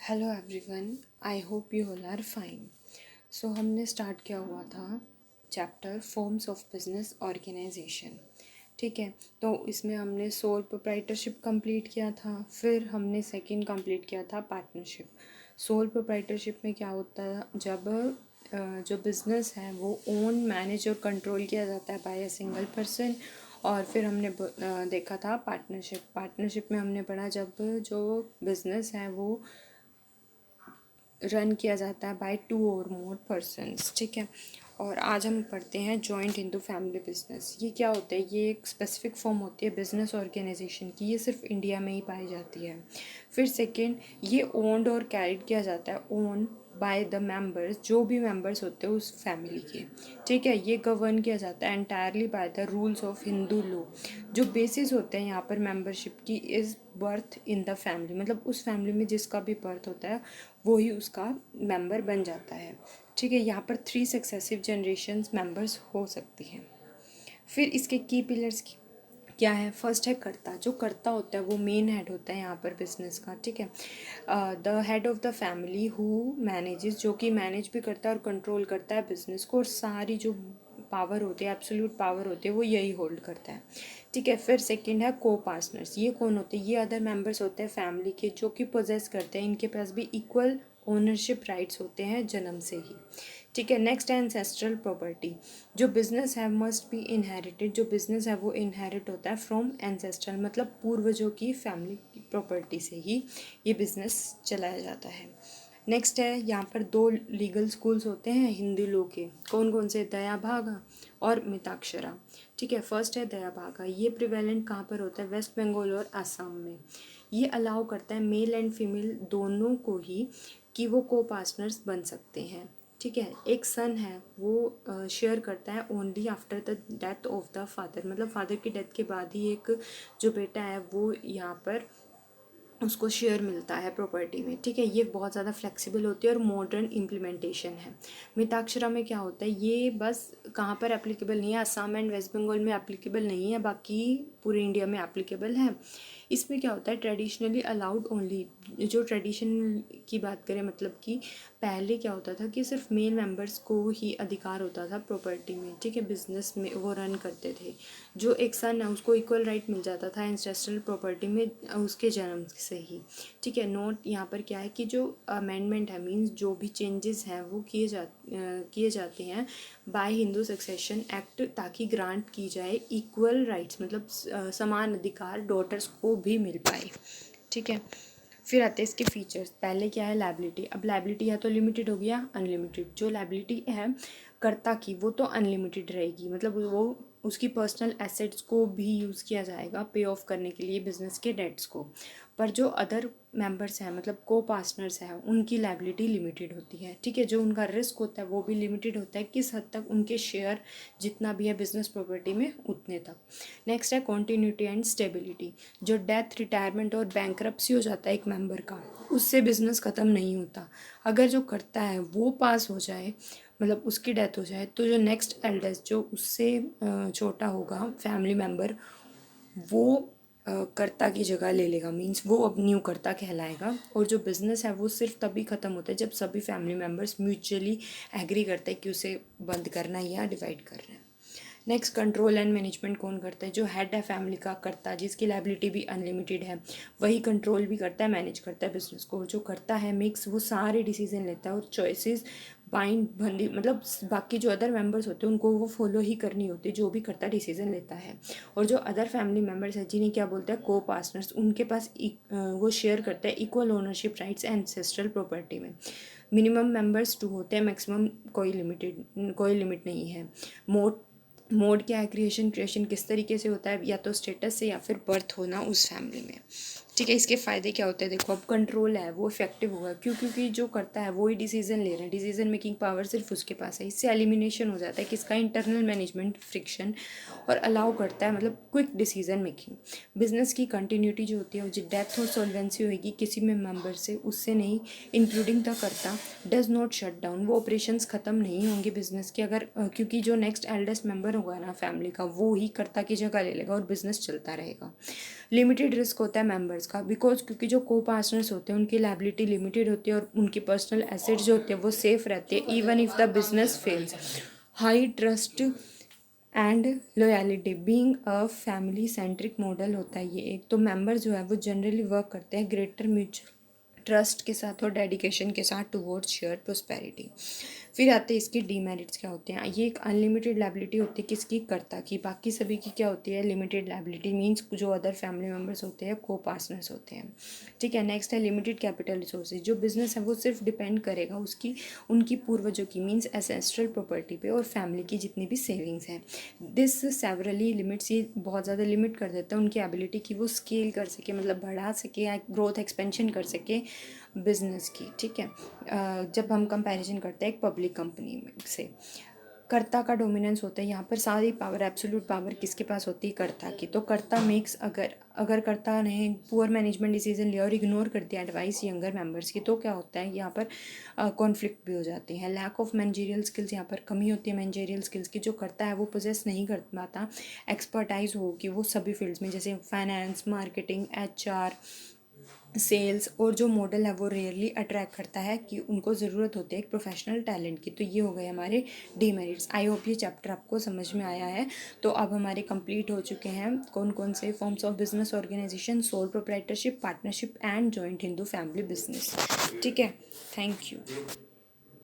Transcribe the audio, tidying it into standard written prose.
Hello everyone, I hope you all are fine. So हमने start किया हुआ था chapter forms of business organisation. ठीक है, तो इसमें हमने सोल प्रोप्राइटरशिप कंप्लीट किया था, फिर हमने सेकंड कंप्लीट किया था पार्टनरशिप। सोल प्रोप्राइटरशिप में क्या होता है, जब जो बिज़नेस है वो ओन मैनेज और कंट्रोल किया जाता है बाय अ सिंगल पर्सन। और फिर हमने देखा था पार्टनरशिप। पार्टनरशिप में हमने पढ़ा जब जो बिज़नेस है वो रन किया जाता है बाय 2 और मोर पर्सन्स। ठीक है, और आज हम पढ़ते हैं जॉइंट इंटू फैमिली बिजनेस। ये क्या होता है? ये एक स्पेसिफिक फॉर्म होती है बिजनेस ऑर्गेनाइजेशन की, ये सिर्फ इंडिया में ही पाई जाती है। फिर सेकंड, ये ओन्ड और कैरिड किया जाता है, ओन बाय द मेंबर्स, जो भी मेंबर्स होते हैं उस फैमिली के। ठीक है, ये गवर्न किया जाता है entirely by the rules of Hindu law. जो बेसिस होते हैं यहाँ पर मेंबरशिप की is birth in the family, मतलब उस फैमिली में जिसका भी बर्थ होता है वो ही उसका मेंबर बन जाता है। ठीक है, यहाँ पर 3 सक्सेसिव जनरेशन्स मेंबर्स हो सकती हैं। फिर इसके की पिलर्स क्या है? फर्स्ट है कर्ता। जो कर्ता होता है वो मेन हेड होता है यहाँ पर बिजनेस का। ठीक है, the head of the family who manages, जो कि मैनेज भी करता है और कंट्रोल करता है बिजनेस को, और सारी जो पावर होती है, एब्सोल्यूट पावर होती है, वो यही होल्ड करता है। ठीक है, फिर सेकंड है को पार्टनर्स। ये कौन होते हैं? ये अदर मेंबर्स होते हैं फैमिली के, जो कि पोजेस करते हैं, इनके पास भी इक्वल ओनरशिप राइट्स होते हैं जन्म से ही। ठीक है, नेक्स्ट है एंसेस्ट्रल प्रॉपर्टी। जो बिजनेस है मस्ट बी इनहेरिटेड। जो बिजनेस है वो इनहेरिट होता है फ्रॉम एंसेस्ट्रल, मतलब पूर्वजों की फैमिली की प्रॉपर्टी से ही ये बिजनेस चलाया जाता है। नेक्स्ट है, यहाँ पर 2 लीगल स्कूल्स होते हैं हिंदी लॉ के। कौन कौन से? दया भागा और मिताक्षरा। ठीक है, फर्स्ट है दया भागा। ये प्रिवेलेंट कहाँ पर होता है? वेस्ट बंगाल और असम में। ये अलाउ करता है मेल एंड फीमेल दोनों को ही कि वो को पार्टनर्स बन सकते हैं। ठीक है, एक सन है वो शेयर करता है only after the death of the father, मतलब फादर की डेथ के बाद ही एक जो बेटा है वो यहाँ पर उसको शेयर मिलता है प्रॉपर्टी में। ठीक है, ये बहुत ज़्यादा फ्लेक्सिबल होती है और मॉडर्न इम्प्लीमेंटेशन है। मिताक्षरा में क्या होता है? ये बस कहाँ पर एप्लीकेबल नहीं है, असम एंड वेस्ट बंगाल में एप्लीकेबल नहीं है, बाकी पूरे इंडिया में एप्लीकेबल है। इसमें क्या होता है? Traditionally allowed only. जो ट्रेडिशन की बात करें, मतलब कि पहले क्या होता था कि सिर्फ मेल मेंबर्स को ही अधिकार होता था प्रॉपर्टी में। ठीक है, बिजनेस में वो रन करते थे। जो एक सन है उसको इक्वल राइट मिल जाता था एंसेस्ट्रल प्रॉपर्टी में उसके जन्म से ही। ठीक है, नोट यहाँ पर क्या है कि जो अमेंडमेंट है, मीन्स जो भी चेंजेस हैं वो किए जाते हैं बाय हिंदू सक्सेशन एक्ट, ताकि ग्रांट की जाए इक्वल राइट्स, मतलब समान अधिकार डॉटर्स को भी मिल पाए। ठीक है, फिर आते हैं इसके फीचर्स। पहले क्या है? लायबिलिटी। अब लायबिलिटी या तो लिमिटेड होगी या अनलिमिटेड। जो लायबिलिटी है कर्ता की वो तो अनलिमिटेड रहेगी, मतलब वो उसकी पर्सनल एसेट्स को भी यूज़ किया जाएगा पे ऑफ करने के लिए बिजनेस के डेट्स को। पर जो अदर मेंबर्स हैं, मतलब को पार्टनर्स हैं, उनकी लायबिलिटी लिमिटेड होती है। ठीक है, जो उनका रिस्क होता है वो भी लिमिटेड होता है, किस हद तक? उनके शेयर जितना भी है बिजनेस प्रॉपर्टी में उतने तक। नेक्स्ट है कॉन्टीन्यूटी एंड स्टेबिलिटी। जो डेथ, रिटायरमेंट और बैंकरप्सी हो जाता है एक मेंबर का, उससे बिजनेस ख़त्म नहीं होता। अगर जो करता है वो पास हो जाए, मतलब उसकी डेथ हो जाए, तो जो नेक्स्ट एल्डेस्ट, जो उससे छोटा होगा फैमिली मेम्बर, वो कर्ता की जगह ले लेगा, मीन्स वो अब न्यू कर्ता कहलाएगा। और जो बिज़नेस है वो सिर्फ तभी ख़त्म होता है जब सभी फैमिली मेम्बर्स म्यूचुअली एग्री करते हैं कि उसे बंद करना है या डिवाइड करना है। नेक्स्ट, कंट्रोल एंड मैनेजमेंट कौन करता है? जो हेड है फैमिली का, करता, जिसकी लायबिलिटी भी अनलिमिटेड है, वही कंट्रोल भी करता है, मैनेज करता है बिजनेस को। जो करता है मिक्स, वो सारे डिसीजन लेता है और चॉइसेस बाइंड बंदी, मतलब बाकी जो अदर मेंबर्स होते हैं उनको वो फॉलो ही करनी होती है, जो भी करता डिसीजन लेता है। और जो अदर फैमिली मेम्बर्स हैं जिन्हें क्या बोलते हैं? को पार्टनर्स, उनके पास वो शेयर करते हैं equal ownership rights ancestral property में। मिनिमम मेंबर्स 2 होते हैं, मैक्सिमम कोई लिमिट नहीं है। मोड क्या है? क्रिएशन किस तरीके से होता है? या तो स्टेटस से या फिर बर्थ होना उस फैमिली में। ठीक है, इसके फ़ायदे क्या होते हैं? देखो, अब कंट्रोल है वो इफेक्टिव होगा, क्योंकि जो करता है वो ही डिसीजन ले रहे हैं, डिसीजन मेकिंग पावर सिर्फ उसके पास है। इससे एलिमिनेशन हो जाता है किसका? इंटरनल मैनेजमेंट फ्रिक्शन, और अलाउ करता है मतलब क्विक डिसीजन मेकिंग। बिजनेस की कंटिन्यूटी जो होती है, वो जो डेथ और सॉल्वेंसी होगी किसी में मेंबर से, उससे नहीं, इंक्लूडिंग द करता, डज नॉट शट डाउन। वो ऑपरेशंस ख़त्म नहीं होंगे बिजनेस के अगर क्योंकि जो नेक्स्ट एल्डेस्ट मेंबर होगा ना फैमिली का, वो ही कर्ता की जगह ले लेगा और बिजनेस चलता रहेगा। लिमिटेड रिस्क होता है मेंबर्स का, बिकॉज क्योंकि जो को पार्टनर्स होते हैं उनकी लायबिलिटी लिमिटेड होती है और उनकी पर्सनल एसेट्स जो होते हैं वो सेफ रहते हैं even if the business fails. High trust and loyalty being a family centric model होता है ये एक। तो मेंबर जो है वो जनरली वर्क करते हैं ग्रेटर म्यूचुअल ट्रस्ट के साथ और डेडिकेशन के साथ टुवर्ड्स शेयर प्रोस्पेरिटी। फिर आते हैं इसके डीमेरिट्स क्या होते हैं। ये एक अनलिमिटेड लायबिलिटी होती है किसकी, कर्ता की। बाकी सभी की क्या होती है, लिमिटेड लायबिलिटी, मीन्स जो अदर फैमिली मेम्बर्स होते हैं को पार्टनर्स होते हैं। ठीक है, नेक्स्ट है लिमिटेड कैपिटल रिसोर्सेज। जो बिजनेस है वो सिर्फ डिपेंड करेगा उसकी उनकी पूर्वजों की, मीन्स एसेंस्ट्रल प्रॉपर्टी पे और फैमिली की जितनी भी सेविंग्स हैं। दिस सेवरली लिमिट्स, ये बहुत ज़्यादा लिमिट कर देता है उनकी एबिलिटी की वो स्केल कर सके, मतलब बढ़ा सके या ग्रोथ एक्सपेंशन कर सके बिजनेस की। ठीक है, जब हम कंपैरिजन करते हैं एक पब्लिक कंपनी से। कर्ता का डोमिनेंस होता है यहाँ पर, सारी पावर, एब्सोल्यूट पावर किसके पास होती है, कर्ता की। तो कर्ता मेक्स, अगर अगर कर्ता ने पुअर मैनेजमेंट डिसीजन लिया और इग्नोर कर दिया एडवाइस यंगर मेंबर्स की, तो क्या होता है यहाँ पर कॉन्फ्लिक्ट भी हो जाते हैं। लैक ऑफ मैनेजरियल स्किल्स, यहाँ पर कमी होती है मैनेजरियल स्किल्स की। जो करता है वो पोजेस नहीं कर पाता, एक्सपर्टाइज होगी वो सभी फील्ड्स में, जैसे फाइनेंस, मार्केटिंग, HR, सेल्स। और जो मॉडल है वो रेयरली अट्रैक्ट करता है कि उनको ज़रूरत होती है एक प्रोफेशनल टैलेंट की। तो ये हो गए हमारे डीमेरिट्स। आई होप ये चैप्टर आपको समझ में आया है। तो अब हमारे कंप्लीट हो चुके हैं कौन कौन से forms of business organisation, sole proprietorship, partnership and joint Hindu family business. ठीक है, थैंक यू।